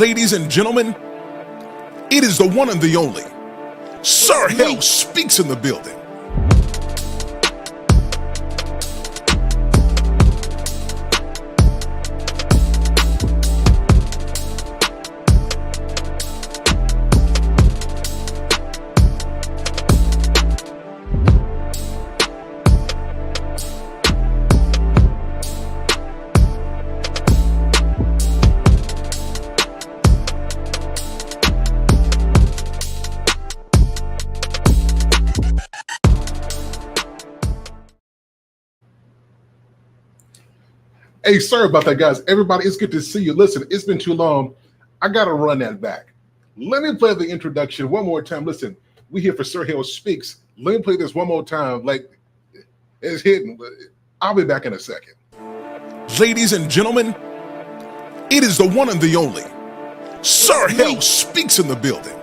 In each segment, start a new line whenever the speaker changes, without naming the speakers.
Ladies and gentlemen, it is the one and the only Sir Hale speaks in the building.
Hey, sorry about that, guys. Everybody, it's good to see you. Listen, it's been too long. I got to run that back. Let me play the introduction one more time. Listen, we here for Sir Hale Speaks. Let me play this one more time. Like, it's hidden. I'll be back in a second.
Ladies and gentlemen, it is the one and the only Sir Hale speaks in the building.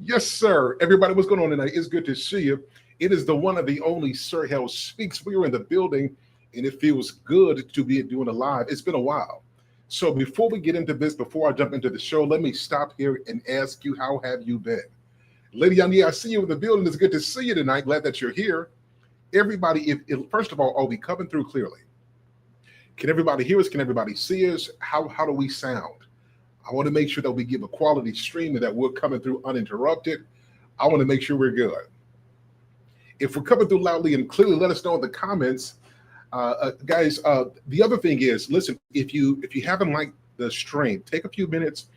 Yes, sir. Everybody, what's going on tonight? It's good to see you. It is the one and the only Sir Hale Speaks. We are in the building, and it feels good to be doing a live. It's been a while. So before we get into this, before I jump into the show, let me stop here and ask you, how have you been? Lady Yanni, I see you in the building. It's good to see you tonight. Glad that you're here. Everybody, first of all, are we coming through clearly? Can everybody hear us? Can everybody see us? How do we sound? I want to make sure that we give a quality stream and that we're coming through uninterrupted. I want to make sure we're good. If we're coming through loudly and clearly, let us know in the comments. Guys, the other thing is, listen, if you haven't liked the stream, take a few minutes,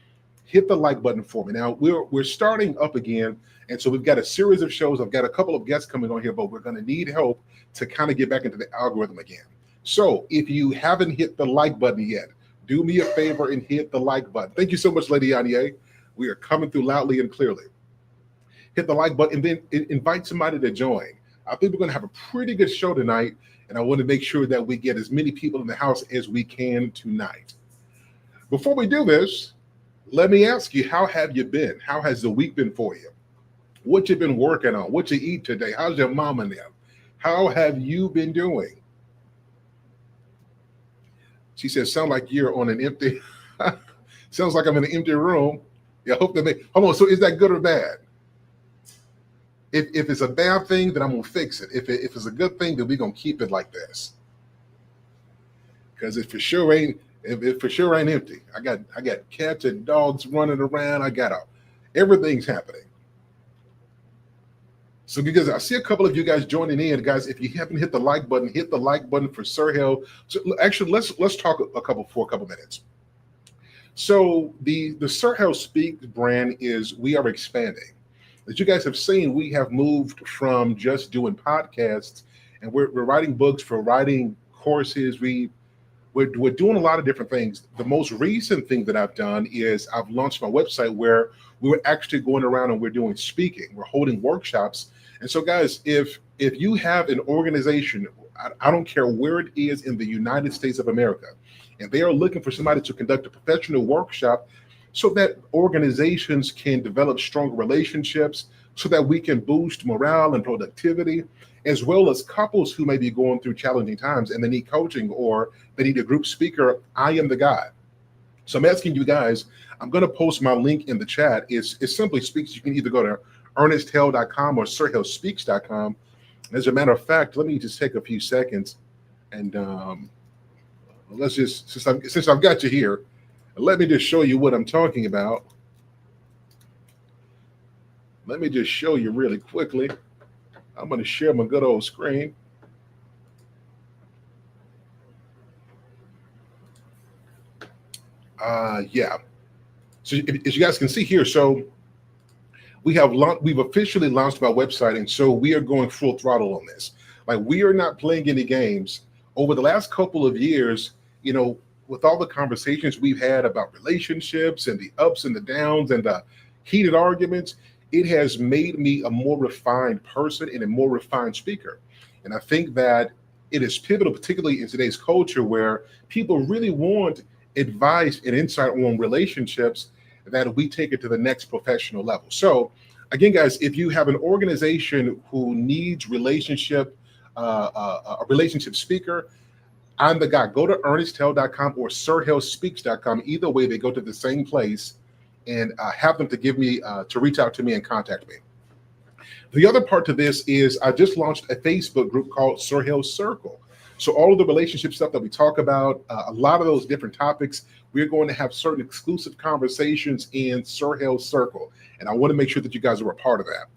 hit the like button for me. Now, we're starting up again, and so we've got a series of shows. I've got a couple of guests coming on here, but we're going to need help to kind of get back into the algorithm again. So if you haven't hit the like button yet, do me a favor and hit the like button. Thank you so much, Lady Anye. We are coming through loudly and clearly. Hit the like button and then invite somebody to join. I think we're going to have a pretty good show tonight, and I want to make sure that we get as many people in the house as we can tonight. Before we do this, let me ask you, how have you been? How has the week been for you? What you been working on? What you eat today? How's your mom and them? How have you been doing? She says, sound like you're on an empty, sounds like I'm in an empty room. Yeah, I hope that hold on, so is that good or bad? If it's a bad thing, then I'm gonna fix it. If it's a good thing, then we're gonna keep it like this. Because it for sure ain't empty. I got cats and dogs running around. Everything's happening. So because I see a couple of you guys joining in, guys, if you haven't hit the like button, hit the like button for Sir Hale. So actually, let's talk for a couple minutes. So the Sir Hale Speaks brand we are expanding. As you guys have seen, we have moved from just doing podcasts, and we're writing books, we're writing courses, we're doing a lot of different things. The most recent thing that I've done is I've launched my website where we're actually going around and we're doing speaking. We're holding workshops. And so, guys, if you have an organization, I don't care where it is in the United States of America, and they are looking for somebody to conduct a professional workshop so that organizations can develop stronger relationships, so that we can boost morale and productivity, as well as couples who may be going through challenging times and they need coaching or they need a group speaker, I am the guy. So I'm asking you guys, I'm going to post my link in the chat. It simply speaks. You can either go to ErnestHale.com or SirHaleSpeaks.com. As a matter of fact, let me just take a few seconds and let's just, since I've got you here, let me just show you what I'm talking about. Let me just show you really quickly. I'm going to share my good old screen. Yeah. So as you guys can see here, so we've officially launched my website, and so we are going full throttle on this. Like, we are not playing any games. Over the last couple of years, you know, with all the conversations we've had about relationships and the ups and the downs and the heated arguments, it has made me a more refined person and a more refined speaker. And I think that it is pivotal, particularly in today's culture where people really want advice and insight on relationships, that we take it to the next professional level. So, again, guys, if you have an organization who needs a relationship speaker, I'm the guy. Go to ernesthale.com or sirhalespeaks.com. Either way, they go to the same place, and have them to give me to reach out to me and contact me. The other part to this is I just launched a Facebook group called Sir Hale's Circle. So all of the relationship stuff that we talk about, a lot of those different topics, we're going to have certain exclusive conversations in Sir Hale's Circle. And I want to make sure that you guys are a part of that.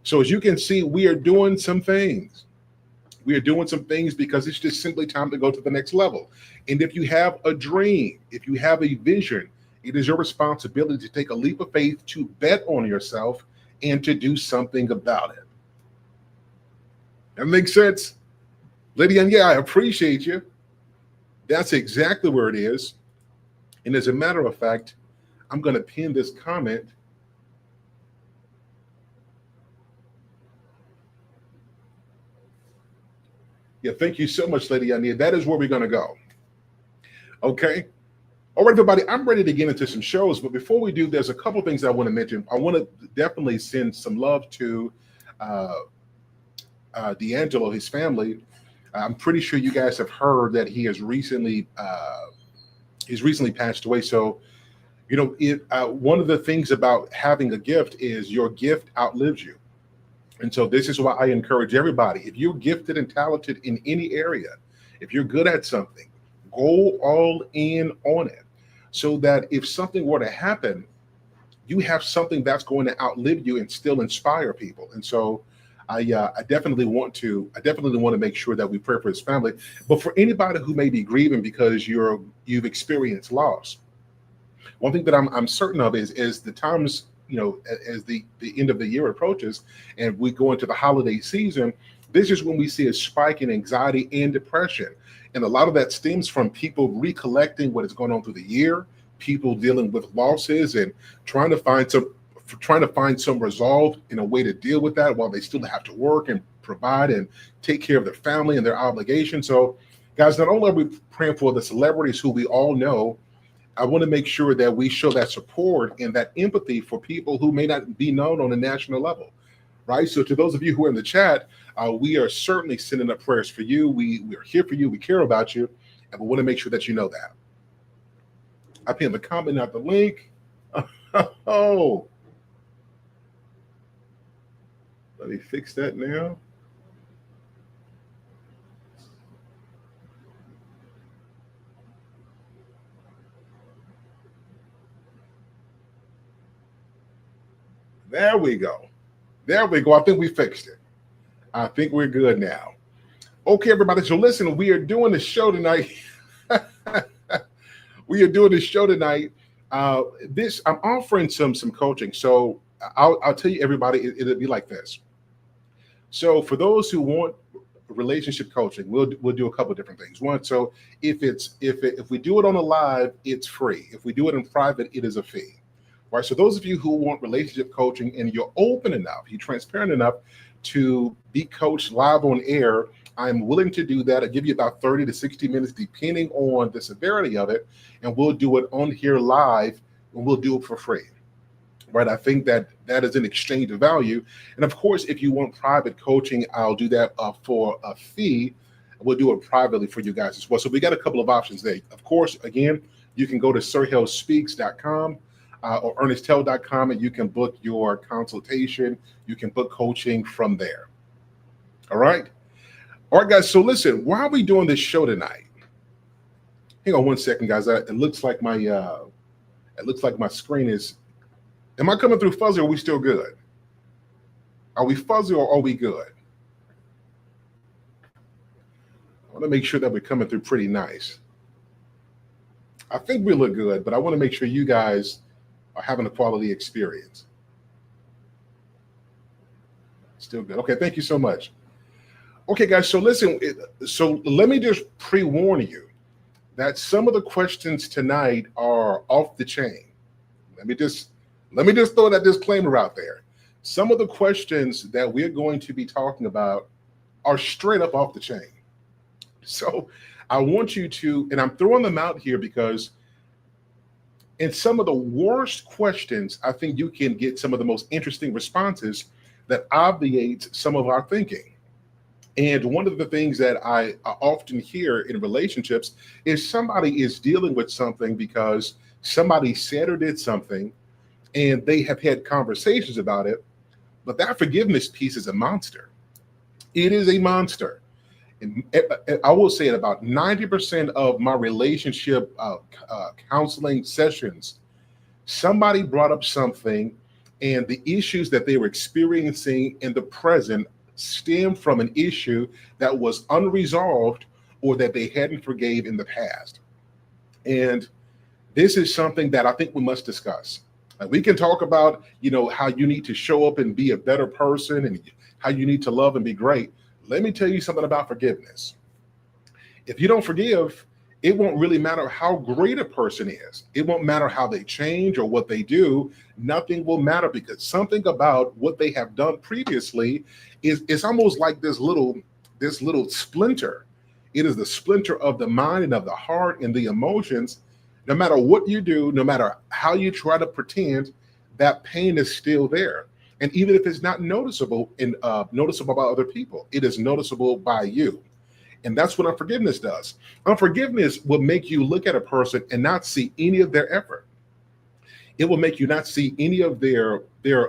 So as you can see, we are doing some things. We are doing some things because it's just simply time to go to the next level. And if you have a dream, if you have a vision, it is your responsibility to take a leap of faith, to bet on yourself, and to do something about it. That makes sense? Lady, and yeah, I appreciate you. That's exactly where it is. And as a matter of fact, I'm going to pin this comment. Yeah, thank you so much, Lady Ania. That is where we're going to go. Okay. All right, everybody, I'm ready to get into some shows. But before we do, there's a couple things I want to mention. I want to definitely send some love to D'Angelo, his family. I'm pretty sure you guys have heard that he has recently passed away. So, you know, one of the things about having a gift is your gift outlives you. And so this is why I encourage everybody, if you're gifted and talented in any area, if you're good at something, go all in on it, so that if something were to happen, you have something that's going to outlive you and still inspire people. And so I definitely want to make sure that we pray for his family. But for anybody who may be grieving because you've experienced loss, one thing that I'm certain of is the times, you know, as the end of the year approaches and we go into the holiday season, this is when we see a spike in anxiety and depression. And a lot of that stems from people recollecting what has gone on through the year, people dealing with losses and trying to find some resolve in a way to deal with that while they still have to work and provide and take care of their family and their obligations. So, guys, not only are we praying for the celebrities who we all know, I want to make sure that we show that support and that empathy for people who may not be known on a national level, right? So to those of you who are in the chat, we are certainly sending up prayers for you. We are here for you. We care about you, and we want to make sure that you know that. I pinned the comment, not the link. Oh, let me fix that now. There we go. There we go. I think we fixed it. I think we're good now. Okay, everybody. So listen, we are doing the show tonight. We are doing this show tonight. I'm offering some coaching. So I'll tell you, everybody, it'll be like this. So for those who want relationship coaching, we'll do a couple of different things. One, so if we do it on a live, it's free. If we do it in private, it is a fee. Right. So those of you who want relationship coaching and you're open enough, you're transparent enough to be coached live on air, I'm willing to do that. I'll give you about 30 to 60 minutes, depending on the severity of it. And we'll do it on here live, and we'll do it for free. Right. I think that is an exchange of value. And of course, if you want private coaching, I'll do that for a fee. We'll do it privately for you guys as well. So we got a couple of options there. Of course, again, you can go to sirhalespeaks.com. Or ernesthale.com, and you can book your consultation. You can book coaching from there. All right, guys. So listen, why are we doing this show tonight? Hang on one second, guys. It looks like my screen is. Am I coming through fuzzy? Or are we still good? Are we fuzzy or are we good? I want to make sure that we're coming through pretty nice. I think we look good, but I want to make sure you guys are having a quality experience. Still good. Okay, thank you so much. Okay, guys, so listen, so let me just pre-warn you. that some of the questions tonight are off the chain. Let me just let me just throw that disclaimer out there. Some of the questions that we're going to be talking about are straight up off the chain. So I want you to, and I'm throwing them out here because in some of the worst questions, I think you can get some of the most interesting responses that obviate some of our thinking. And one of the things that I often hear in relationships is somebody is dealing with something because somebody said or did something and they have had conversations about it, but that forgiveness piece is a monster. It is a monster. And I will say it about 90% of my relationship counseling sessions, somebody brought up something and the issues that they were experiencing in the present stem from an issue that was unresolved or that they hadn't forgave in the past. And this is something that I think we must discuss. We can talk about, how you need to show up and be a better person and how you need to love and be great. Let me tell you something about forgiveness. If you don't forgive, it won't really matter how great a person is. It won't matter how they change or what they do. Nothing will matter because something about what they have done previously is almost like this little splinter. It is the splinter of the mind and of the heart and the emotions. No matter what you do, no matter how you try to pretend, that pain is still there. And even if it's not noticeable and noticeable by other people, it is noticeable by you. And that's what unforgiveness does. Unforgiveness will make you look at a person and not see any of their effort. It will make you not see any of their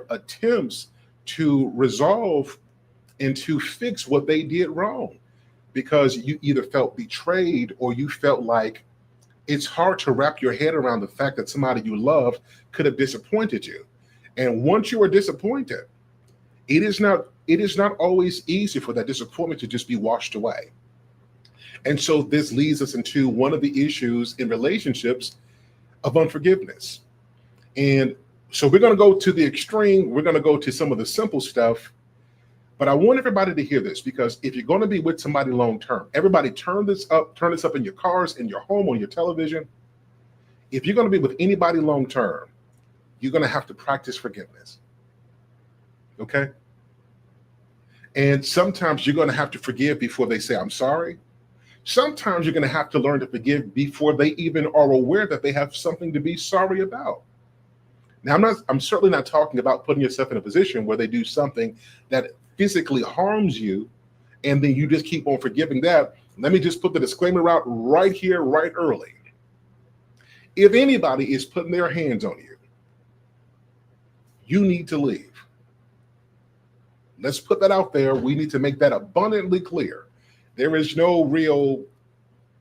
attempts to resolve and to fix what they did wrong, because you either felt betrayed or you felt like it's hard to wrap your head around the fact that somebody you love could have disappointed you. And once you are disappointed, it is not always easy for that disappointment to just be washed away. And so this leads us into one of the issues in relationships of unforgiveness. And so we're going to go to the extreme. We're going to go to some of the simple stuff. But I want everybody to hear this, because if you're going to be with somebody long term, everybody turn this up in your cars, in your home, on your television. If you're going to be with anybody long term, you're going to have to practice forgiveness. Okay? And sometimes you're going to have to forgive before they say, I'm sorry. Sometimes you're going to have to learn to forgive before they even are aware that they have something to be sorry about. Now, I'm certainly not talking about putting yourself in a position where they do something that physically harms you and then you just keep on forgiving that. Let me just put the disclaimer out right here, right early. If anybody is putting their hands on you, you need to leave. Let's put that out there. We need to make that abundantly clear. There's no wiggle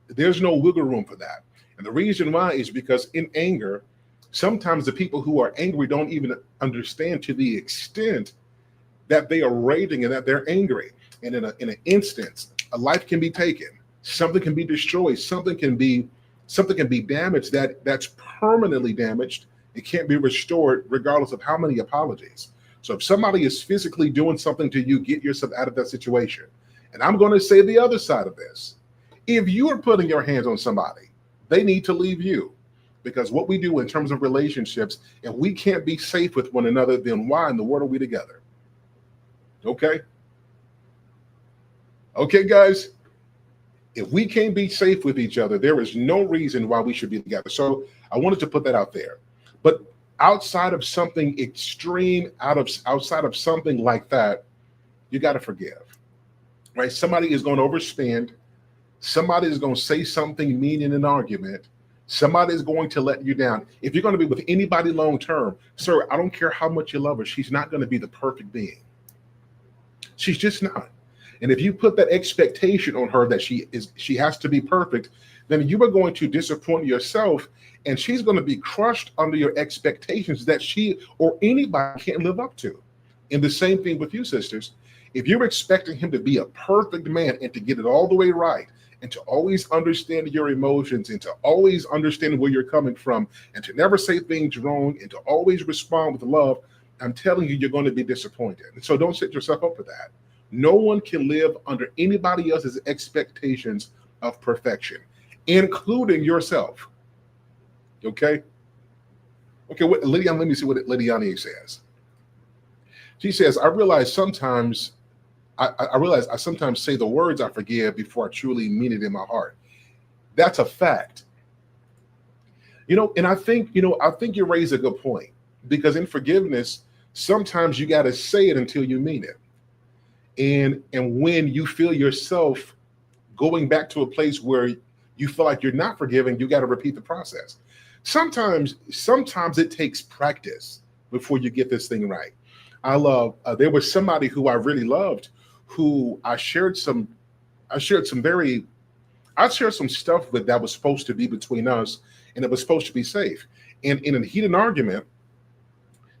room for that. And the reason why is because in anger, sometimes the people who are angry don't even understand to the extent that they are raging and that they're angry. And in an instance, a life can be taken, something can be destroyed, something can be damaged that's permanently damaged. It can't be restored regardless of how many apologies. So if somebody is physically doing something to you, get yourself out of that situation. And I'm going to say the other side of this. If you are putting your hands on somebody, they need to leave you. Because what we do in terms of relationships, if we can't be safe with one another, then why in the world are we together? Okay? Okay, guys? If we can't be safe with each other, there is no reason why we should be together. So I wanted to put that out there. But outside of something extreme, outside of something like that, you got to forgive. Right? Somebody is going to overspend. Somebody is going to say something mean in an argument. Somebody is going to let you down. If you're going to be with anybody long term, sir, I don't care how much you love her, she's not going to be the perfect being. She's just not. And if you put that expectation on her that she has to be perfect, then you are going to disappoint yourself, and she's going to be crushed under your expectations that she or anybody can't live up to. And the same thing with you, sisters. If you're expecting him to be a perfect man and to get it all the way right, and to always understand your emotions, and to always understand where you're coming from, and to never say things wrong, and to always respond with love, I'm telling you, you're going to be disappointed. And so don't set yourself up for that. No one can live under anybody else's expectations of perfection. including yourself. Okay. Okay. Lydiane, let me see what Lydiane says. She says, I realize sometimes I realize I sometimes say the words I forgive before I truly mean it in my heart. That's a fact. And I think you raise a good point, because in forgiveness, sometimes you got to say it until you mean it. And when you feel yourself going back to a place where you feel like you're not forgiving, you got to repeat the process. Sometimes it takes practice before you get this thing right. There was somebody who I really loved, who I shared some very I shared some stuff with that was supposed to be between us, and it was supposed to be safe. And in a heated argument,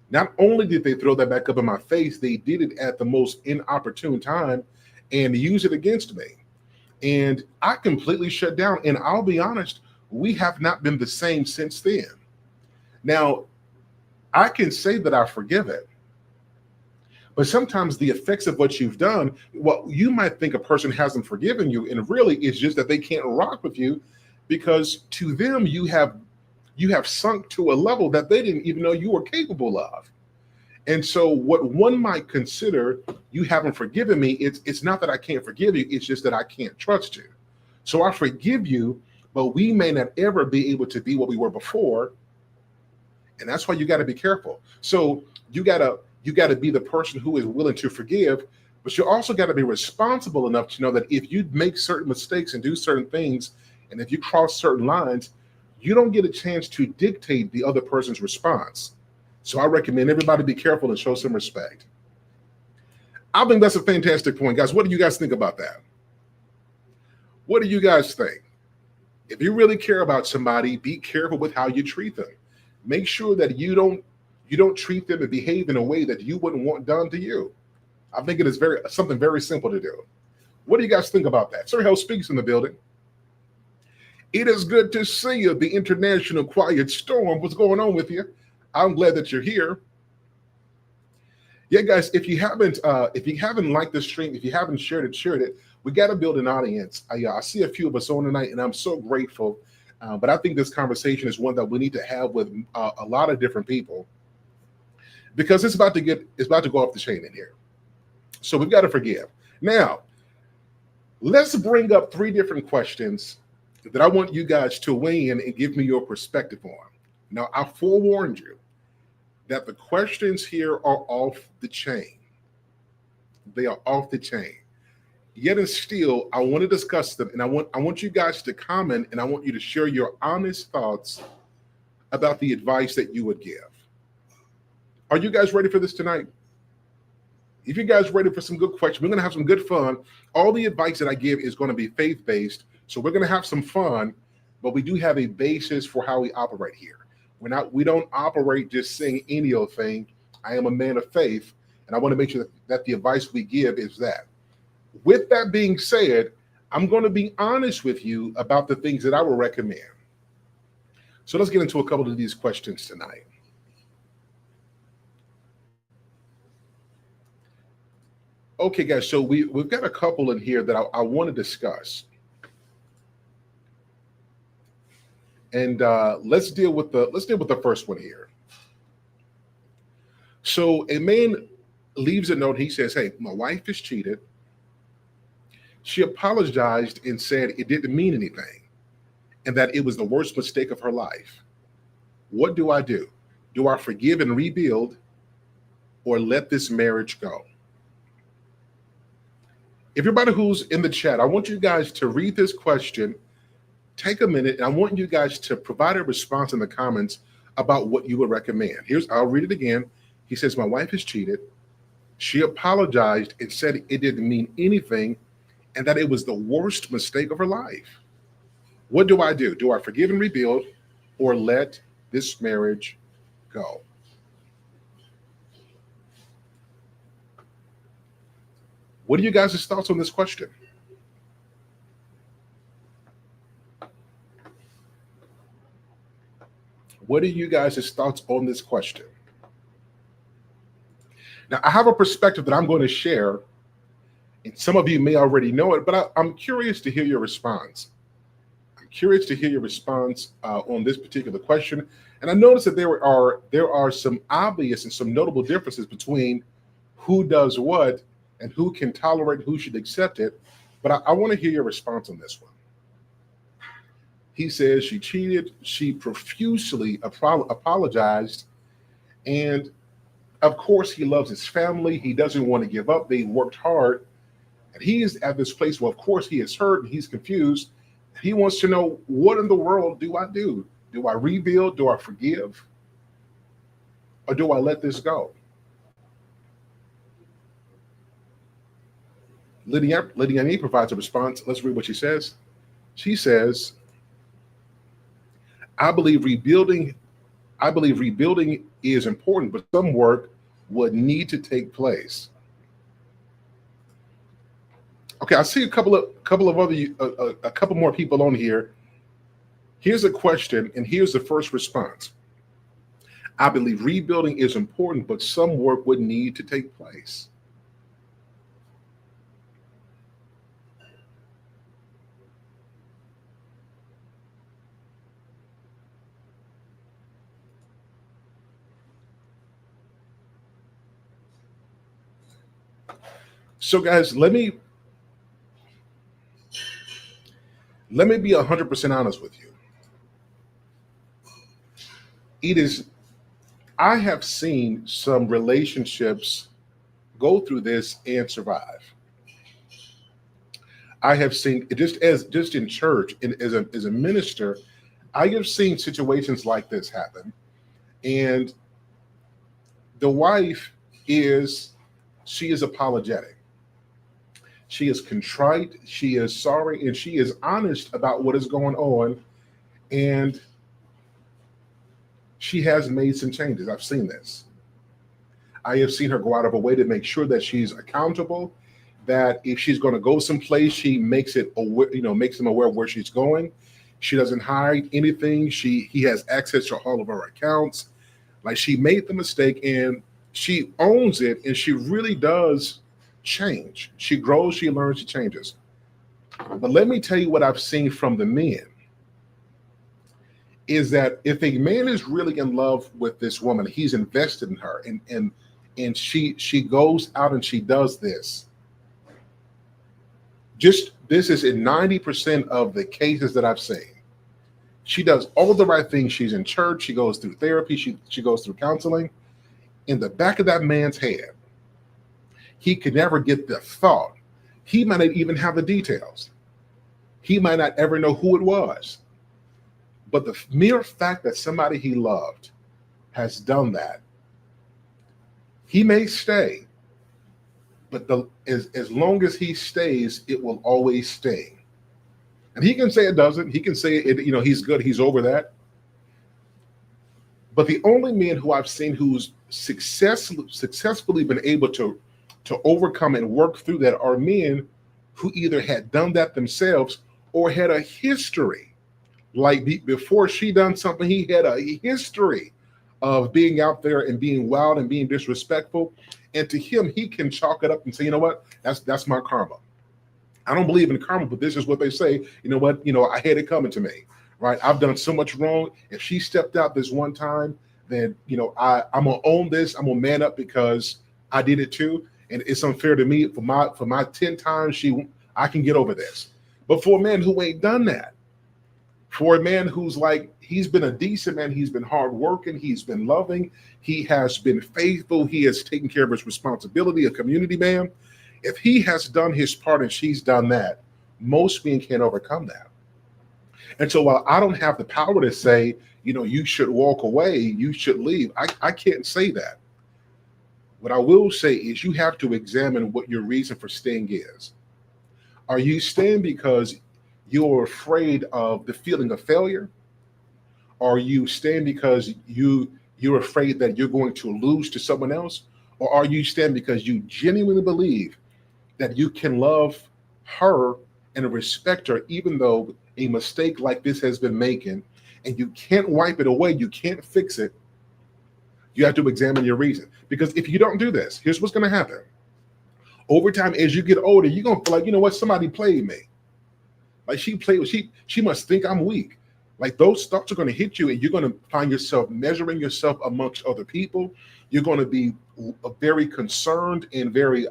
not only did they throw that back up in my face, they did it at the most inopportune time and use it against me. And I completely shut down. And I'll be honest, we have not been the same since then. Now, I can say that I forgive it, but sometimes the effects of what you've done, well, you might think a person hasn't forgiven you, and really it's just that they can't rock with you, because to them you have sunk to a level that they didn't even know you were capable of. And so what one might consider, you haven't forgiven me, it's not that I can't forgive you, it's just that I can't trust you. So I forgive you, but we may not ever be able to be what we were before. And that's why you got to be careful. So you got to be the person who is willing to forgive, but you also got to be responsible enough to know that if you make certain mistakes and do certain things, and if you cross certain lines, you don't get a chance to dictate the other person's response. So I recommend everybody be careful and show some respect. I think that's a fantastic point, guys. What do you guys think about that? What do you guys think? If you really care about somebody, be careful with how you treat them. Make sure that you don't treat them and behave in a way that you wouldn't want done to you. I think it is something very simple to do. What do you guys think about that? Sir Hale speaks in the building. It is good to see you, the International Quiet Storm. What's going on with you? I'm glad that you're here. Yeah, guys, if you haven't liked the stream, if you haven't shared it, we got to build an audience. I see a few of us on tonight, and I'm so grateful. But I think this conversation is one that we need to have with a lot of different people, because it's about to go off the chain in here. So we've got to forgive. Now, let's bring up three different questions that I want you guys to weigh in and give me your perspective on. Now, I forewarned you that the questions here are off the chain. They are off the chain. Yet and still, I want to discuss them, and I want you guys to comment, and I want you to share your honest thoughts about the advice that you would give. Are you guys ready for this tonight? If you guys ready for some good questions, we're going to have some good fun. All the advice that I give is going to be faith-based, so we're going to have some fun, but we do have a basis for how we operate here. We don't operate just saying any old thing. I am a man of faith, and I want to make sure that the advice we give is that. With that being said, I'm going to be honest with you about the things that I will recommend. So let's get into a couple of these questions tonight. Okay, guys, so we've got a couple in here that I want to discuss. And let's deal with the first one here. So a man leaves a note. He says, "Hey, my wife is cheated. She apologized and said it didn't mean anything, and that it was the worst mistake of her life. What do I do? Do I forgive and rebuild, or let this marriage go?" Everybody who's in the chat, I want you guys to read this question, take a minute, and I want you guys to provide a response in the comments about what you would recommend. I'll read it again. He says, "My wife is cheated. She apologized and said it didn't mean anything, and that it was the worst mistake of her life. What do I do? Do I forgive and rebuild, or let this marriage go?" What are you guys' thoughts on this question? What are you guys' thoughts on this question? Now, I have a perspective that I'm going to share, and some of you may already know it, but I'm curious to hear your response. I'm Curious to hear your response on this particular question. And I noticed that there are some obvious and some notable differences between who does what and who can tolerate, who should accept it. But I want to hear your response on this one. He says she cheated, she profusely apologized, and of course he loves his family. He doesn't want to give up. They worked hard, and he is at this place where, of course, he is hurt and he's confused. He wants to know, what in the world do I do? Do I rebuild? Do I forgive? Or do I let this go? Lydia provides a response. Let's read what she says. She says, I believe rebuilding is important, but some work would need to take place. Okay, I see a couple more people on here. Here's a question, and here's the first response. I believe rebuilding is important, but some work would need to take place. So, guys, let me be 100% honest with you. I have seen some relationships go through this and survive. I have seen just in church and as a minister, I have seen situations like this happen. And the wife she is apologetic. She is contrite, she is sorry, and she is honest about what is going on. And she has made some changes. I've seen this. I have seen her go out of her way to make sure that she's accountable, that if she's going to go someplace, she makes them aware of where she's going. She doesn't hide anything. He has access to all of her accounts. Like, she made the mistake and she owns it, and she really does change. She grows, she learns, she changes. But let me tell you what I've seen from the men is that if a man is really in love with this woman, he's invested in her, and she goes out and she does this. This is in 90% of the cases that I've seen. She does all the right things. She's in church. She goes through therapy. She goes through counseling. In the back of that man's head, he could never get the thought. He might not even have the details. He might not ever know who it was. But the mere fact that somebody he loved has done that, he may stay, but as long as he stays, it will always sting. And he can say it doesn't. He can say it, he's good. He's over that. But the only man who I've seen who's successfully been able to overcome and work through that are men who either had done that themselves or had a history. Like before she done something, he had a history of being out there and being wild and being disrespectful. And to him, he can chalk it up and say, you know what, that's my karma. I don't believe in karma, but this is what they say. You know what, I had it coming to me, right? I've done so much wrong. If she stepped out this one time, then, I'm going to own this. I'm going to man up because I did it too. And it's unfair to me for my 10 times I can get over this. But for a man who ain't done that, for a man who's like, he's been a decent man, he's been hardworking, he's been loving, he has been faithful, he has taken care of his responsibility, a community man. If he has done his part and she's done that, most men can't overcome that. And so while I don't have the power to say, you should walk away, you should leave, I can't say that. What I will say is you have to examine what your reason for staying is. Are you staying because you're afraid of the feeling of failure? Are you staying because you're afraid that you're going to lose to someone else? Or are you staying because you genuinely believe that you can love her and respect her even though a mistake like this has been making and you can't wipe it away, you can't fix it? You have to examine your reason. Because if you don't do this, here's what's going to happen. Over time, as you get older, you're going to feel like, somebody played me. Like she must think I'm weak. Like those thoughts are going to hit you, and you're going to find yourself measuring yourself amongst other people. You're going to be very concerned and very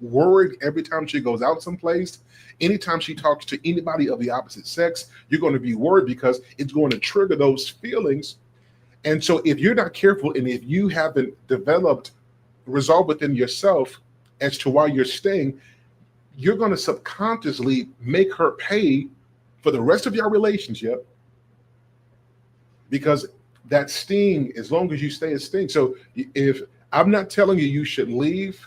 worried every time she goes out someplace. Anytime she talks to anybody of the opposite sex, you're going to be worried because it's going to trigger those feelings. And so, if you're not careful, and if you haven't developed resolve within yourself as to why you're staying, you're going to subconsciously make her pay for the rest of your relationship, because that sting, as long as you stay, it stings. So if I'm not telling you you should leave,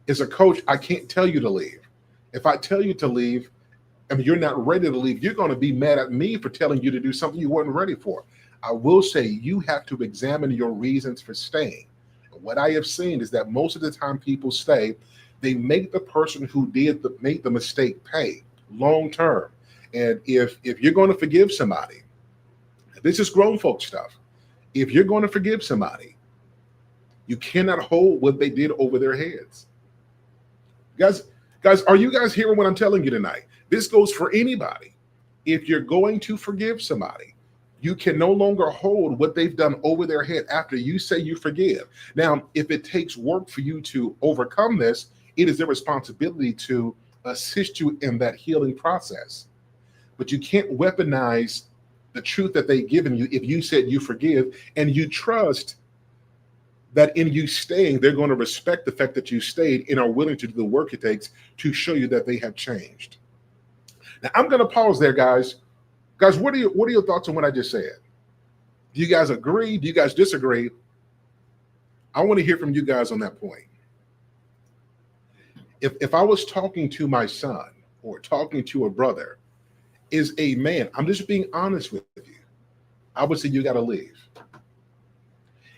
as a coach, I can't tell you to leave. If I tell you to leave and you're not ready to leave, you're going to be mad at me for telling you to do something you weren't ready for. I will say you have to examine your reasons for staying. What I have seen is that most of the time people stay, they make the person who make the mistake pay long term. And if you're going to forgive somebody, this is grown folk stuff. If you're going to forgive somebody, you cannot hold what they did over their heads. Guys, are you guys hearing what I'm telling you tonight? This goes for anybody. If you're going to forgive somebody, you can no longer hold what they've done over their head after you say you forgive. Now, if it takes work for you to overcome this, it is their responsibility to assist you in that healing process. But you can't weaponize the truth that they've given you if you said you forgive and you trust that in you staying, they're going to respect the fact that you stayed and are willing to do the work it takes to show you that they have changed. Now, I'm going to pause there, guys. Guys, what are your thoughts on what I just said? Do you guys agree? Do you guys disagree? I want to hear from you guys on that point. If I was talking to my son or talking to a brother, is a man, I'm just being honest with you, I would say you got to leave.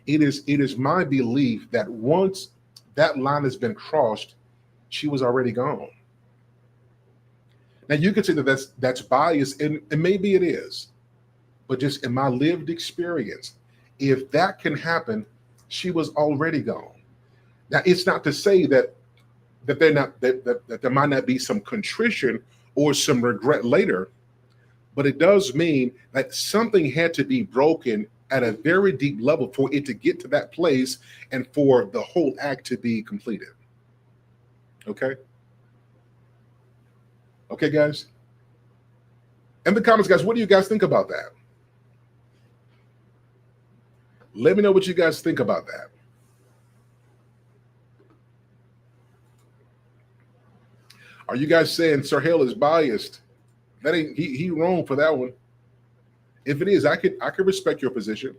It is my belief that once that line has been crossed, she was already gone. Now you could say that that's biased, and maybe it is, but just in my lived experience, if that can happen, she was already gone. Now it's not to say that there might not be some contrition or some regret later, but it does mean that something had to be broken at a very deep level for it to get to that place and for the whole act to be completed. Okay? Okay, guys? In the comments, guys, what do you guys think about that? Let me know what you guys think about that. Are you guys saying Sir Hale is biased? That ain't he wrong for that one. If it is, I could respect your position.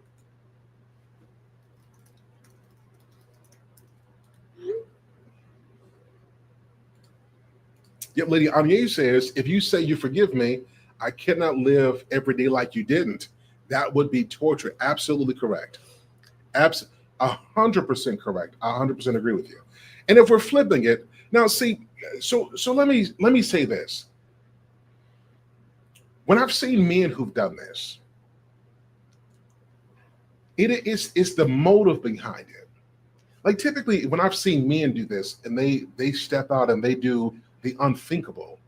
Yep, Lady Anya says, if you say you forgive me, I cannot live every day like you didn't. That would be torture. Absolutely correct. 100% correct. 100% agree with you. And if we're flipping it, now see, so let me say this. When I've seen men who've done this, it's the motive behind it. Like typically when I've seen men do this and they step out and they do the unthinkable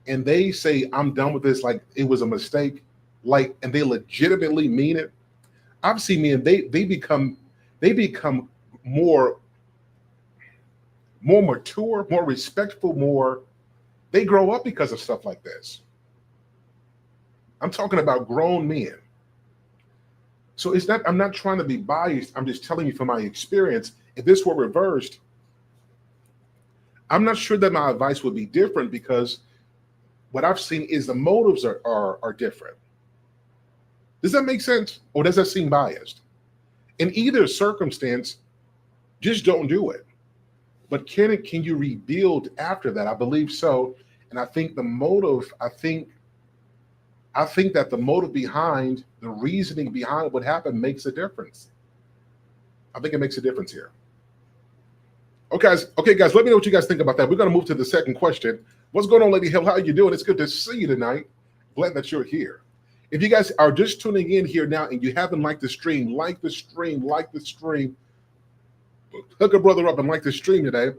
and they say, I'm done with this, like it was a mistake, like, and they legitimately mean it. I've seen men, they become more mature, more respectful, they grow up because of stuff like this. I'm talking about grown men. So I'm not trying to be biased. I'm just telling you from my experience, if this were reversed, I'm not sure that my advice would be different, because what I've seen is the motives are different. Does that make sense? Or does that seem biased? In either circumstance, just don't do it. But can you rebuild after that? I believe so. And I think the motive, I think that the motive behind, the reasoning behind what happened makes a difference. I think it makes a difference here. Okay, guys, let me know what you guys think about that. We're going to move to the second question. What's going on, Lady Hale? How are you doing? It's good to see you tonight. Glad that you're here. If you guys are just tuning in here now and you haven't liked the stream, like the stream. Hook a brother up and like the stream today.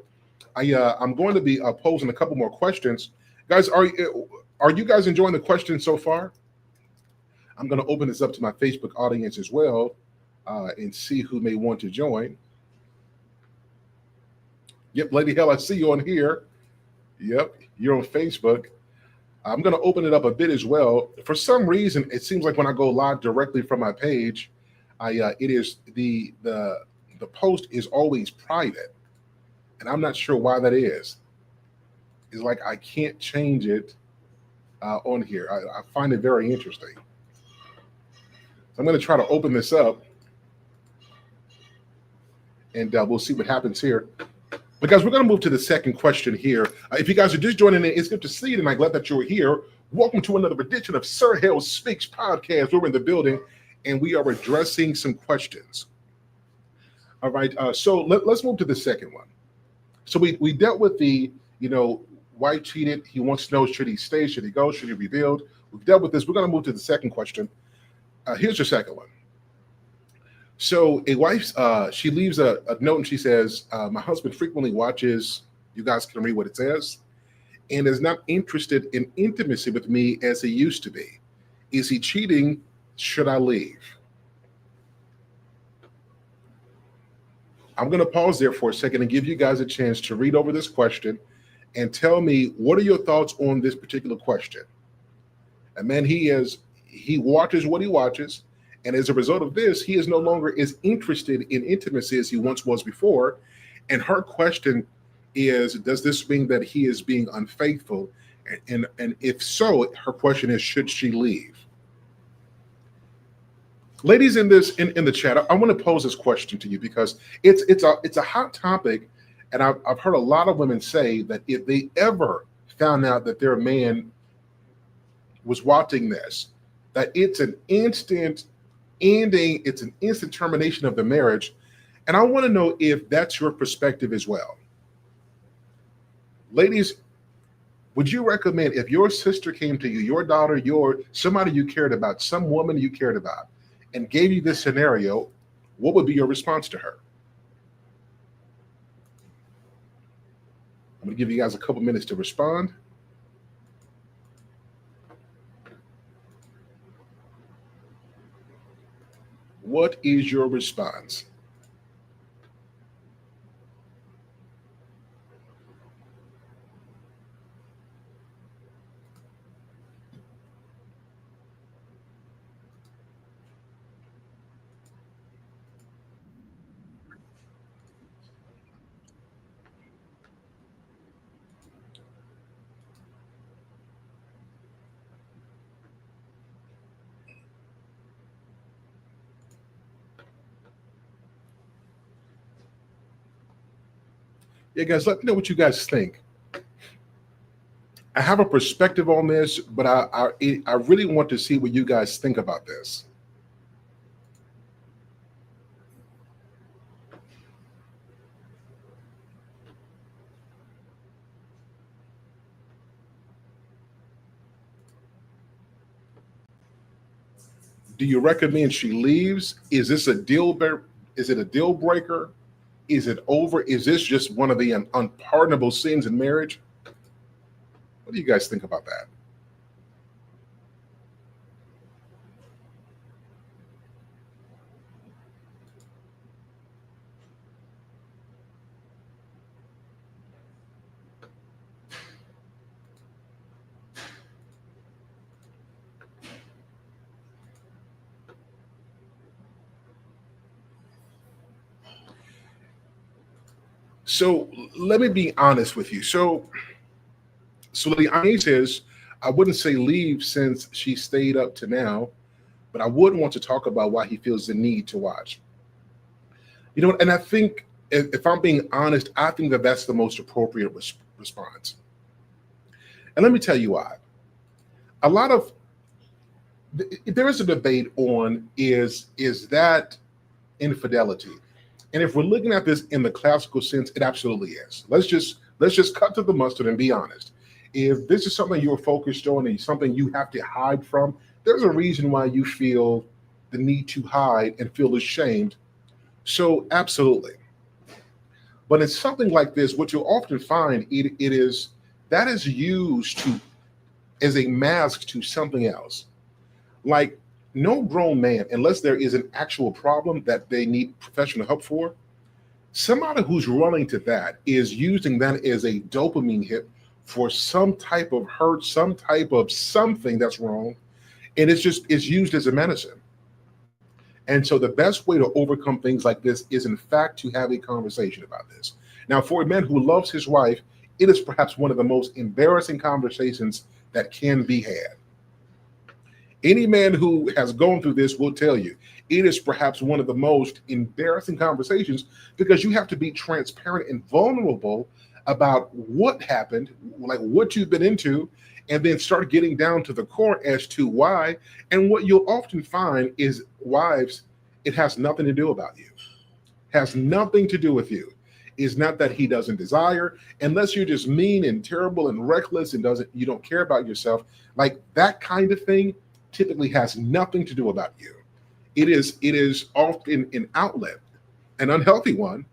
I'm going to be posing a couple more questions, Guys, are you guys enjoying the question so far? I'm going to open this up to my Facebook audience as well, and see who may want to join. Yep, Lady Hell, I see you on here. Yep, you're on Facebook. I'm going to open it up a bit as well. For some reason, it seems like when I go live directly from my page, it is the post is always private, and I'm not sure why that is. It's like I can't change it on here. I find it very interesting. So I'm going to try to open this up, and we'll see what happens here. But guys, we're going to move to the second question here. If you guys are just joining in, it's good to see you, and I'm glad that you're here. Welcome to another edition of Sir Hale Speaks podcast. We're in the building, and we are addressing some questions. All right, so let's move to the second one. So we dealt with the, wife cheated. He wants to know, should he stay? Should he go? Should he rebuild? We've dealt with this. We're going to move to the second question. Here's your second one. So a wife, she leaves a note and she says, my husband frequently watches, you guys can read what it says, and is not interested in intimacy with me as he used to be. Is he cheating? Should I leave? I'm going to pause there for a second and give you guys a chance to read over this question and tell me, what are your thoughts on this particular question? And man, he watches what he watches. And as a result of this, he is no longer as interested in intimacy as he once was before. And her question is, does this mean that he is being unfaithful? And if so, her question is, should she leave? Ladies in the chat, I want to pose this question to you because it's a hot topic. And I've heard a lot of women say that if they ever found out that their man was watching this, that it's an instant ending, it's an instant termination of the marriage. And I want to know if that's your perspective as well. Ladies, would you recommend, if your sister came to you, your daughter, somebody you cared about, some woman you cared about, and gave you this scenario, what would be your response to her? I'm going to give you guys a couple minutes to respond. What is your response? Yeah, guys, let me know what you guys think. I have a perspective on this, but I really want to see what you guys think about this. Do you recommend she leaves? Is this a deal breaker? Is it a deal breaker? Is it over? Is this just one of the unpardonable sins in marriage? What do you guys think about that? So let me be honest with you. So the answer is, I wouldn't say leave since she stayed up to now, but I would want to talk about why he feels the need to watch. You know what? And I think, if I'm being honest, I think that that's the most appropriate response. And let me tell you why. A lot of there is a debate on is that infidelity, and if we're looking at this in the classical sense, it absolutely is. Let's just cut to the mustard and be honest. If this is something you're focused on and something you have to hide from, there's a reason why you feel the need to hide and feel ashamed. So absolutely. But in something like this, what you'll often find it is that is used to as a mask to something else. Like no grown man, unless there is an actual problem that they need professional help for, somebody who's running to that is using that as a dopamine hit for some type of hurt, some type of something that's wrong, and it's used as a medicine. And so the best way to overcome things like this is in fact to have a conversation about this. Now, for a man who loves his wife, it is perhaps one of the most embarrassing conversations that can be had. Any man who has gone through this will tell you it is perhaps one of the most embarrassing conversations because you have to be transparent and vulnerable about what happened, like what you've been into, and then start getting down to the core as to why. And what you'll often find is wives, it has nothing to do about you, has nothing to do with you. It's not that he doesn't desire, unless you're just mean and terrible and reckless and you don't care about yourself. Like that kind of thing typically has nothing to do about you. It is often an outlet, an unhealthy one,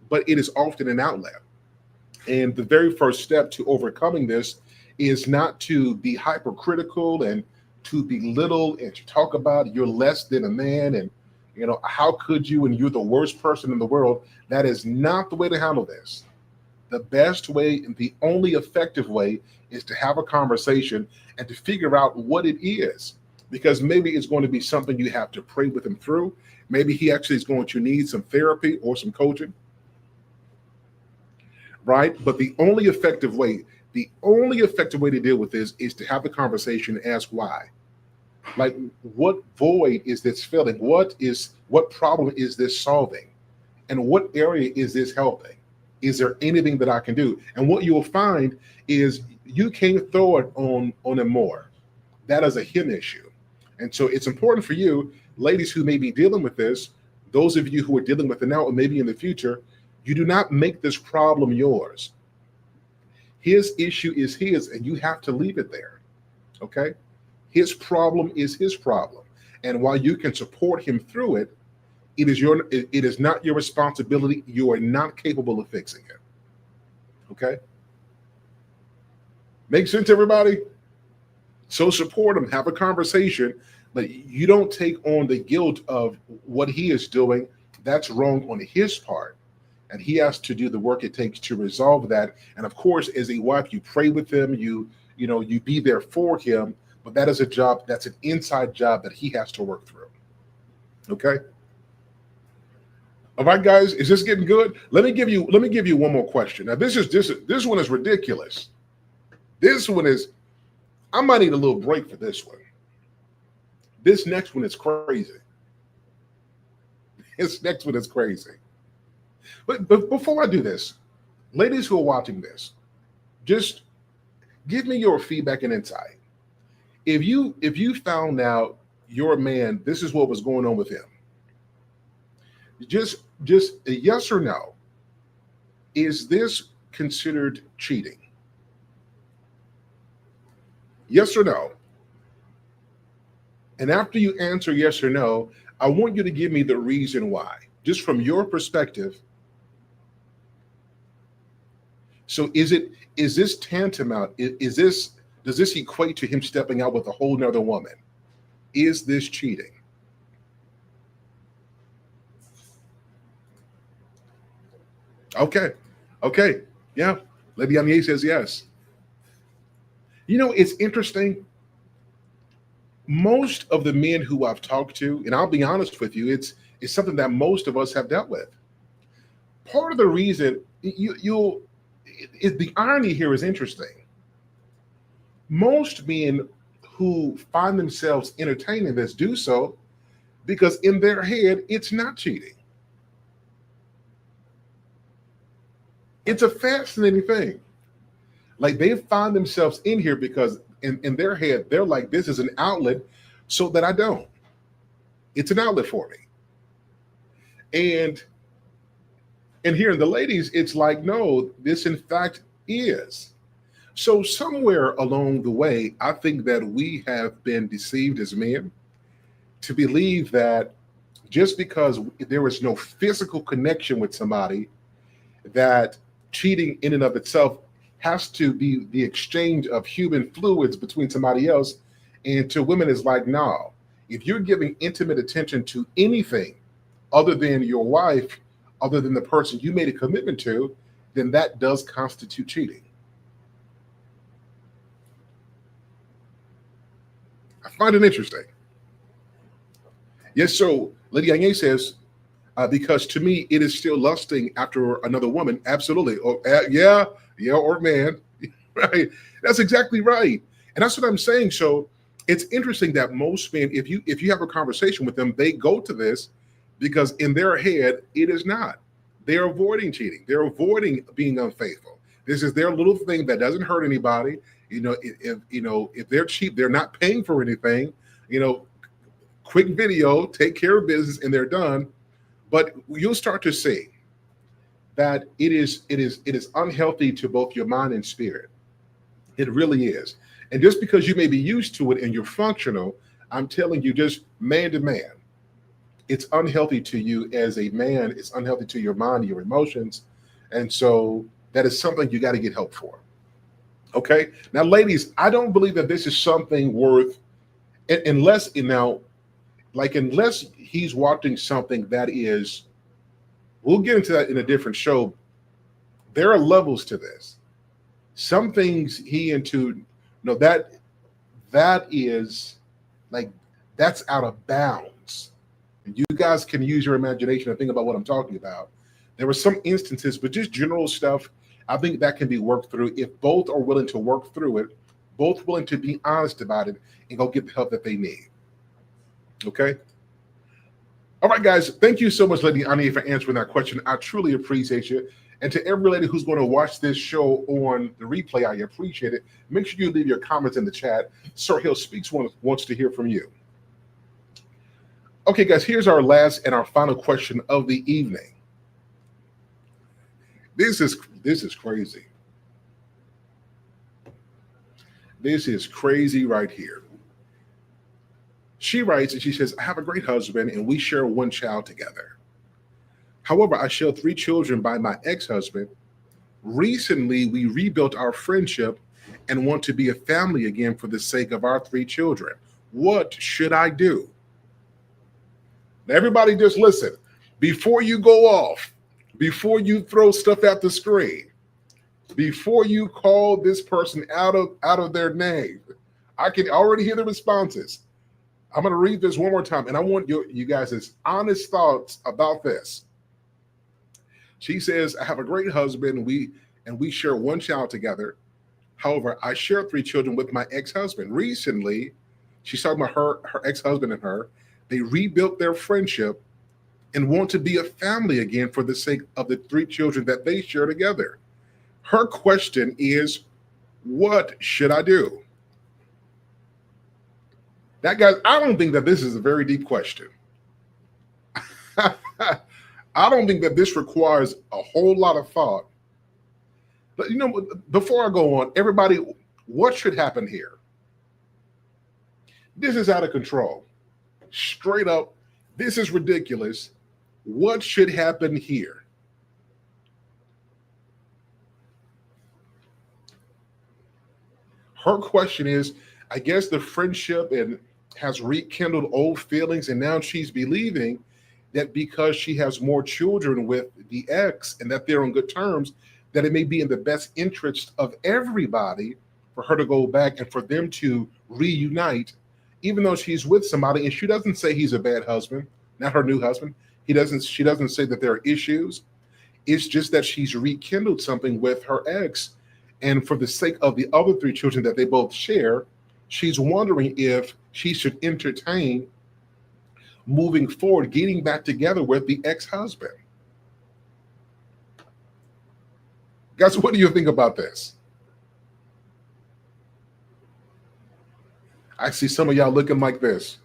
but it is often an outlet. And the very first step to overcoming this is not to be hypercritical and to belittle and to talk about you're less than a man and how could you and you're the worst person in the world. That is not the way to handle this. The best way and the only effective way is to have a conversation and to figure out what it is, because maybe it's going to be something you have to pray with him through. Maybe he actually is going to need some therapy or some coaching, right? But the only effective way to deal with this is to have the conversation, ask why. Like, what void is this filling? What problem is this solving? And what area is this helping? Is there anything that I can do? And what you will find is you can't throw it on him more. That is a him issue. And so it's important for you, ladies who may be dealing with this, those of you who are dealing with it now or maybe in the future, you do not make this problem yours. His issue is his, and you have to leave it there. Okay? His problem is his problem. And while you can support him through it, it is not your responsibility. You are not capable of fixing it. Okay? Make sense, everybody? So support him, have a conversation, but you don't take on the guilt of what he is doing. That's wrong on his part. And he has to do the work it takes to resolve that. And of course, as a wife, you pray with him, you be there for him, but that is a job, that's an inside job that he has to work through. Okay? All right, guys, is this getting good? Let me give you one more question. Now, this one is ridiculous. This one is, I might need a little break for this one. This next one is crazy. This next one is crazy. But before I do this, ladies who are watching this, just give me your feedback and insight. If you found out your man, this is what was going on with him, just a yes or no. Is this considered cheating? Yes or no? And after you answer yes or no, I want you to give me the reason why, just from your perspective. So is this tantamount? Does this equate to him stepping out with a whole nother woman? Is this cheating? Okay. Yeah. Lady Anye says yes. It's interesting. Most of the men who I've talked to, and I'll be honest with you, it's something that most of us have dealt with. Part of the reason the irony here is interesting. Most men who find themselves entertaining this do so because in their head, it's not cheating. It's a fascinating thing. Like they find themselves in here because in their head, they're like, this is an outlet so that I don't. It's an outlet for me. And here in the ladies, it's like, no, this in fact is. So somewhere along the way, I think that we have been deceived as men to believe that just because there is no physical connection with somebody, that cheating in and of itself has to be the exchange of human fluids between somebody else. And to women, it's like, no, if you're giving intimate attention to anything other than your wife, other than the person you made a commitment to, then that does constitute cheating. I find it interesting. Yes, so Lady Anye says, because to me, it is still lusting after another woman. Absolutely. Oh, yeah, yeah, or man. Right. That's exactly right. And that's what I'm saying. So it's interesting that most men, if you have a conversation with them, they go to this because in their head, it is not. They're avoiding cheating. They're avoiding being unfaithful. This is their little thing that doesn't hurt anybody. If they're cheap, they're not paying for anything. You know, quick video, take care of business, and they're done. But you'll start to see that it is unhealthy to both your mind and spirit. It really is. And just because you may be used to it and you're functional, I'm telling you, just man to man, it's unhealthy to you as a man. It's unhealthy to your mind, your emotions. And so that is something you got to get help for. Okay. Now, ladies, I don't believe that this is something worth, unless he's watching something that is, we'll get into that in a different show. There are levels to this. Some things he into, no, that is like, that's out of bounds. And you guys can use your imagination and think about what I'm talking about. There were some instances, but just general stuff, I think that can be worked through if both are willing to work through it, both willing to be honest about it and go get the help that they need. Okay. All right, guys. Thank you so much, Lady Ani, for answering that question. I truly appreciate you. And to every lady who's going to watch this show on the replay, I appreciate it. Make sure you leave your comments in the chat. Sir Hale Speaks wants to hear from you. Okay, guys, here's our last and our final question of the evening. This is crazy. This is crazy right here. She writes and she says, I have a great husband and we share one child together. However, I share 3 children by my ex-husband. Recently, we rebuilt our friendship and want to be a family again for the sake of our 3 children. What should I do? Now, everybody just listen. Before you go off, before you throw stuff at the screen, before you call this person out of their name, I can already hear the responses. I'm going to read this one more time, and I want you guys' honest thoughts about this. She says, I have a great husband, and we share one child together. However, I share 3 children with my ex-husband. Recently, she's talking about her ex-husband and her. They rebuilt their friendship and want to be a family again for the sake of the 3 children that they share together. Her question is, what should I do? That, guys, I don't think that this is a very deep question. I don't think that this requires a whole lot of thought. But, before I go on, everybody, what should happen here? This is out of control. Straight up, this is ridiculous. What should happen here? Her question is, I guess the friendship has rekindled old feelings, and now she's believing that because she has more children with the ex and that they're on good terms, that it may be in the best interest of everybody for her to go back and for them to reunite, even though she's with somebody. And she doesn't say he's a bad husband, not her new husband. She doesn't say that there are issues. It's just that she's rekindled something with her ex. And for the sake of the other 3 children that they both share, she's wondering if she should entertain moving forward, getting back together with the ex-husband. Guys, what do you think about this? I see some of y'all looking like this.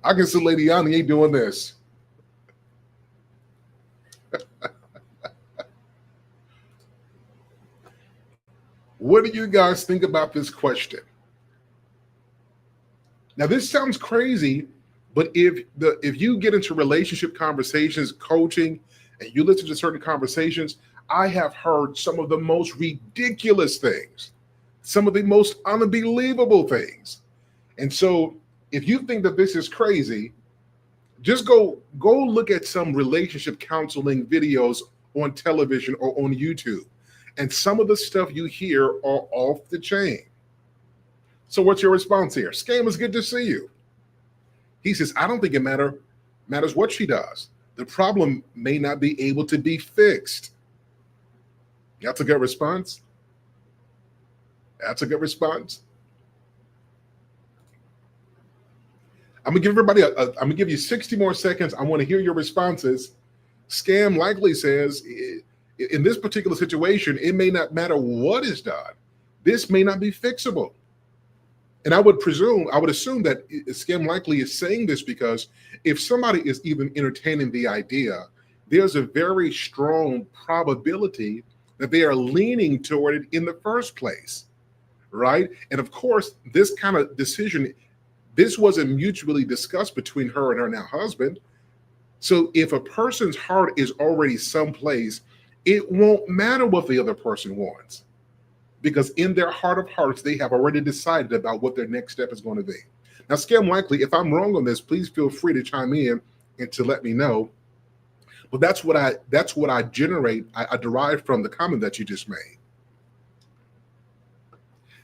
I can see Lady Yanni ain't doing this. What do you guys think about this question? Now, this sounds crazy, but if you get into relationship conversations, coaching, and you listen to certain conversations, I have heard some of the most ridiculous things, some of the most unbelievable things. And so if you think that this is crazy, just go look at some relationship counseling videos on television or on YouTube. And some of the stuff you hear are off the chain. So what's your response here? Scam, is good to see you. He says, I don't think it matters what she does. The problem may not be able to be fixed. That's a good response. That's a good response. I'm gonna give everybody I'm gonna give you 60 more seconds. I want to hear your responses. Scam likely says, in this particular situation, it may not matter what is done. This may not be fixable. And I would assume that Scam likely is saying this because if somebody is even entertaining the idea, there's a very strong probability that they are leaning toward it in the first place, right? And of course, this kind of decision, this wasn't mutually discussed between her and her now husband. So if a person's heart is already someplace, it won't matter what the other person wants, because in their heart of hearts, they have already decided about what their next step is going to be. Now, Scam likely, if I'm wrong on this, please feel free to chime in and to let me know. But that's what I derive from the comment that you just made.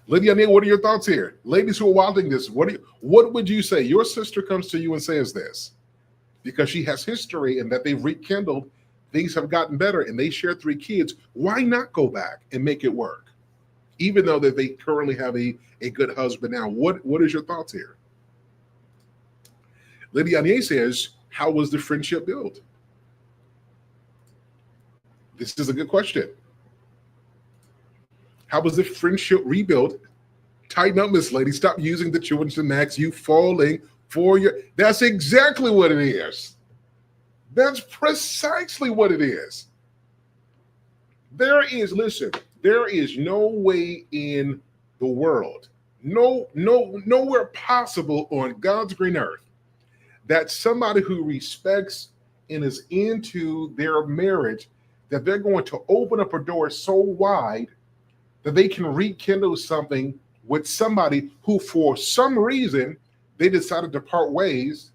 Lydia, what are your thoughts here? Ladies who are watching this, what would you say? Your sister comes to you and says this because she has history and that they've rekindled, things have gotten better, and they share 3 kids. Why not go back and make it work? Even though that they currently have a good husband now. What is your thoughts here? Lydia says, how was the friendship built? This is a good question. How was the friendship rebuilt? Tighten up, Miss Lady. Stop using the children to max. You falling for your... That's exactly what it is. That's precisely what it is. There is no way in the world, nowhere possible on God's green earth that somebody who respects and is into their marriage, that they're going to open up a door so wide that they can rekindle something with somebody who, for some reason, they decided to part ways.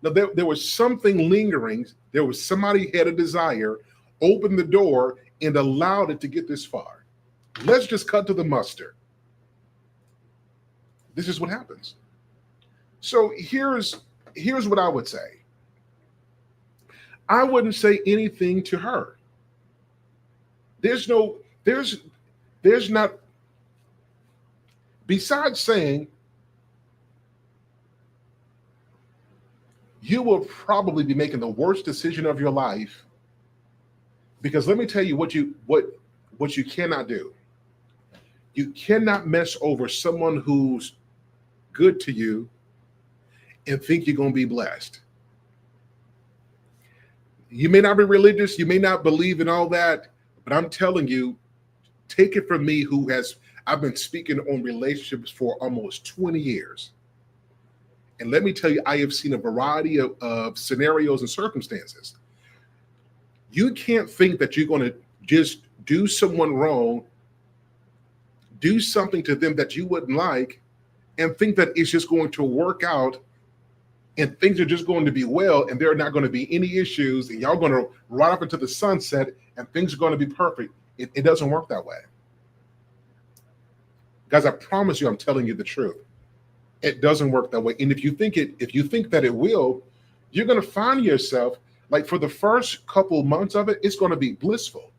Now, there was something lingering. There was somebody who had a desire, opened the door, and allowed it to get this far. Let's just cut to the mustard. This is what happens. So here's what I would say. I wouldn't say anything to her. There's not, besides saying, you will probably be making the worst decision of your life, because let me tell you what you cannot do. You cannot mess over someone who's good to you and think you're going to be blessed. You may not be religious, you may not believe in all that, but I'm telling you, take it from me, I've been speaking on relationships for almost 20 years. And let me tell you, I have seen a variety of scenarios and circumstances. You can't think that you're going to just do someone wrong, do something to them that you wouldn't like, and think that it's just going to work out and things are just going to be well and there are not going to be any issues and y'all going to ride up into the sunset and things are going to be perfect. It doesn't work that way. Guys, I promise you, I'm telling you the truth. It doesn't work that way. And if you think that it will, you're going to find yourself, like, for the first couple months of it, it's going to be blissful.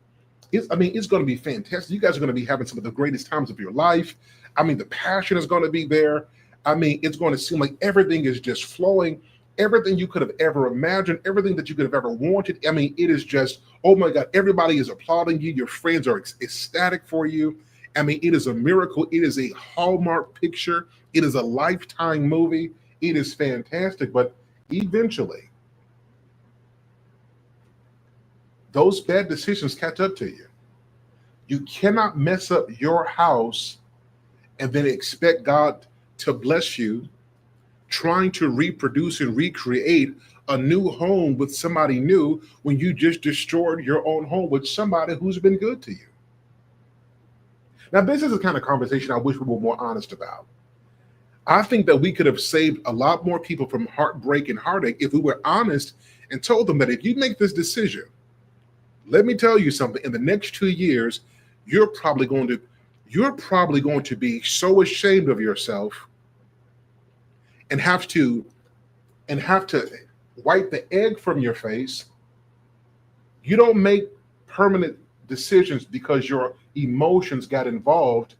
It's going to be fantastic. You guys are going to be having some of the greatest times of your life. The passion is going to be there. It's going to seem like everything is just flowing. Everything you could have ever imagined, everything that you could have ever wanted. It is just, oh my God, everybody is applauding you. Your friends are ecstatic for you. It is a miracle. It is a Hallmark picture. It is a Lifetime movie. It is fantastic. But eventually, those bad decisions catch up to you. You cannot mess up your house and then expect God to bless you, trying to reproduce and recreate a new home with somebody new when you just destroyed your own home with somebody who's been good to you? Now, this is the kind of conversation I wish we were more honest about. I think that we could have saved a lot more people from heartbreak and heartache if we were honest and told them that if you make this decision, let me tell you something, in the next 2 years, you're probably going to be so ashamed of yourself and have to wipe the egg from your face. You don't make permanent decisions because your emotions got involved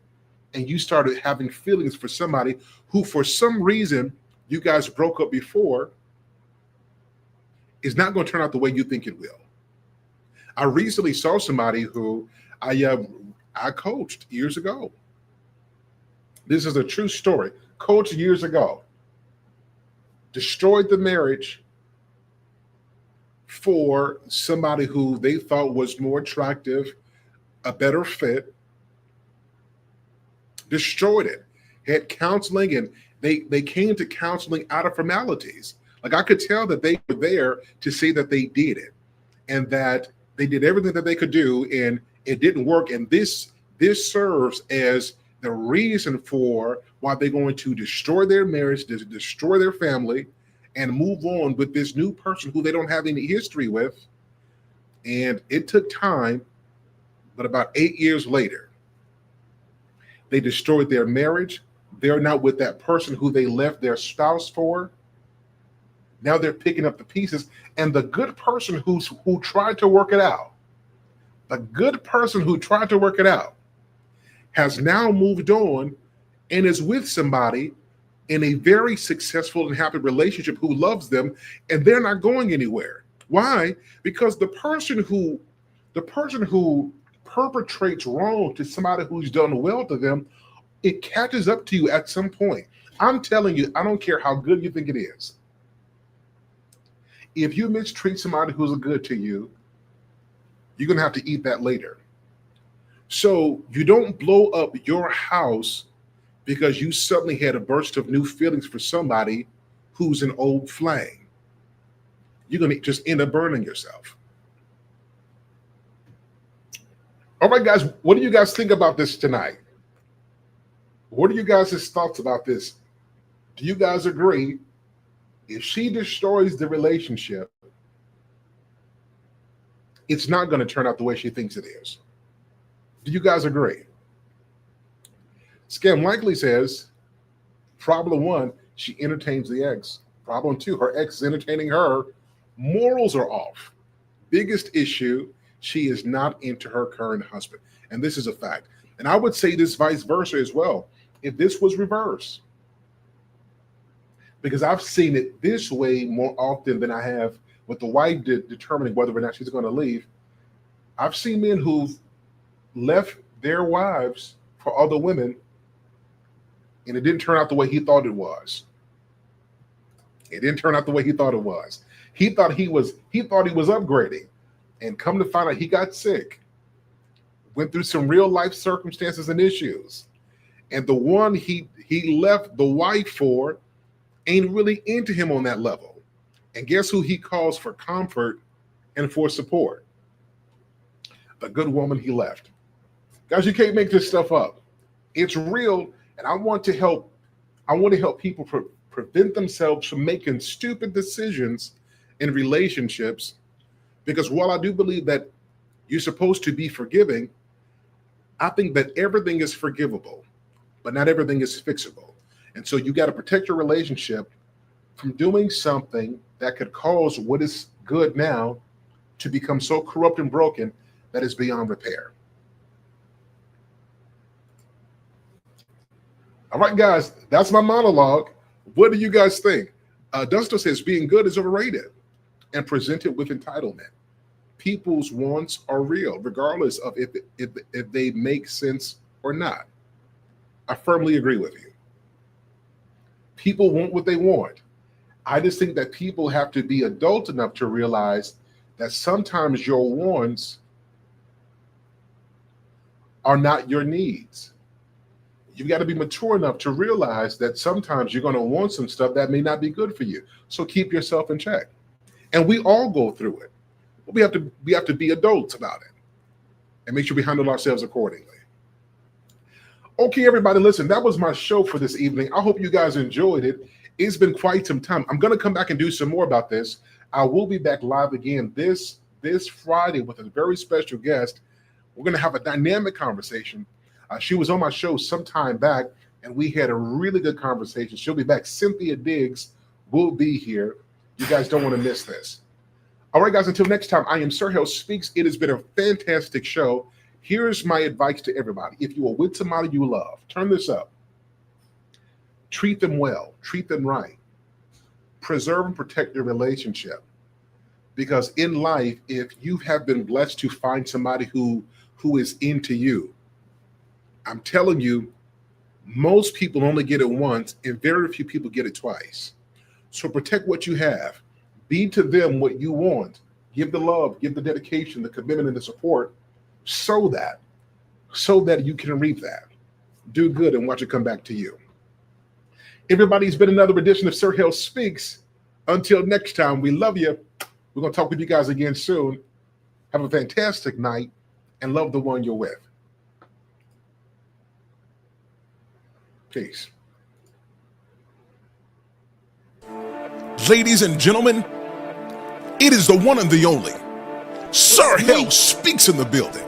and you started having feelings for somebody who, for some reason, you guys broke up before, is not going to turn out the way you think it will. I recently saw somebody who I coached years ago. This is a true story. Coached years ago. Destroyed the marriage for somebody who they thought was more attractive, a better fit. Destroyed it. Had counseling, and they came to counseling out of formalities. Like, I could tell that they were there to say that they did it and that they did everything that they could do, and it didn't work. And this serves as the reason for why they're going to destroy their marriage, destroy their family, and move on with this new person who they don't have any history with. And it took time, but about 8 years later, they destroyed their marriage. They're not with that person who they left their spouse for. Now they're picking up the pieces. And the good person who tried to work it out, has now moved on and is with somebody in a very successful and happy relationship who loves them, and they're not going anywhere. Why? Because the person who perpetrates wrong to somebody who's done well to them, it catches up to you at some point. I'm telling you, I don't care how good you think it is. If you mistreat somebody who's good to you, you're going to have to eat that later. So you don't blow up your house because you suddenly had a burst of new feelings for somebody who's an old flame. You're going to just end up burning yourself. All right, guys, what do you guys think about this tonight? What are you guys' thoughts about this? Do you guys agree? If she destroys the relationship, it's not going to turn out the way she thinks it is. Do you guys agree? Scam Likely says, problem 1, she entertains the ex. Problem 2, her ex is entertaining her. Morals are off. Biggest issue, she is not into her current husband. And this is a fact. And I would say this vice versa as well. If this was reversed, because I've seen it this way more often than I have with the wife determining whether or not she's going to leave. I've seen men who've left their wives for other women, and it didn't turn out the way he thought it was. It didn't turn out the way he thought it was. He thought he was upgrading, and come to find out he got sick, went through some real life circumstances and issues, and the one he left the wife for ain't really into him on that level. And guess who he calls for comfort and for support? The good woman he left. Guys, you can't make this stuff up. It's real, and I want to help people prevent themselves from making stupid decisions in relationships, because while I do believe that you're supposed to be forgiving, I think that everything is forgivable, but not everything is fixable. And so you got to protect your relationship from doing something that could cause what is good now to become so corrupt and broken that is beyond repair. All right, guys, that's my monologue. What do you guys think? Dusto says being good is overrated and presented with entitlement. People's wants are real, regardless of if they make sense or not. I firmly agree with you. People want what they want. I just think that people have to be adult enough to realize that sometimes your wants are not your needs. You've got to be mature enough to realize that sometimes you're going to want some stuff that may not be good for you. So keep yourself in check. And we all go through it. But we have to be adults about it and make sure we handle ourselves accordingly. Okay, everybody, listen, that was my show for this evening. I hope you guys enjoyed it. It's been quite some time. I'm going to come back and do some more about this. I will be back live again this Friday with a very special guest. We're going to have a dynamic conversation. She was on my show some time back, and we had a really good conversation. She'll be back. Cynthia Diggs will be here. You guys don't want to miss this. All right, guys, until next time, I am Sir Hale Speaks. It has been a fantastic show. Here's my advice to everybody. If you are with somebody you love, turn this up. Treat them well. Treat them right. Preserve and protect your relationship. Because in life, if you have been blessed to find somebody who is into you, I'm telling you, most people only get it once and very few people get it twice. So protect what you have. Be to them what you want. Give the love, give the dedication, the commitment, and the support so that you can reap that. Do good and watch it come back to you. Everybody, it's been another edition of Sir Hale Speaks. Until next time, we love you. We're going to talk with you guys again soon. Have a fantastic night and love the one you're with. Peace.
Ladies and gentlemen, it is the one and the only Sir Hale Speaks in the building.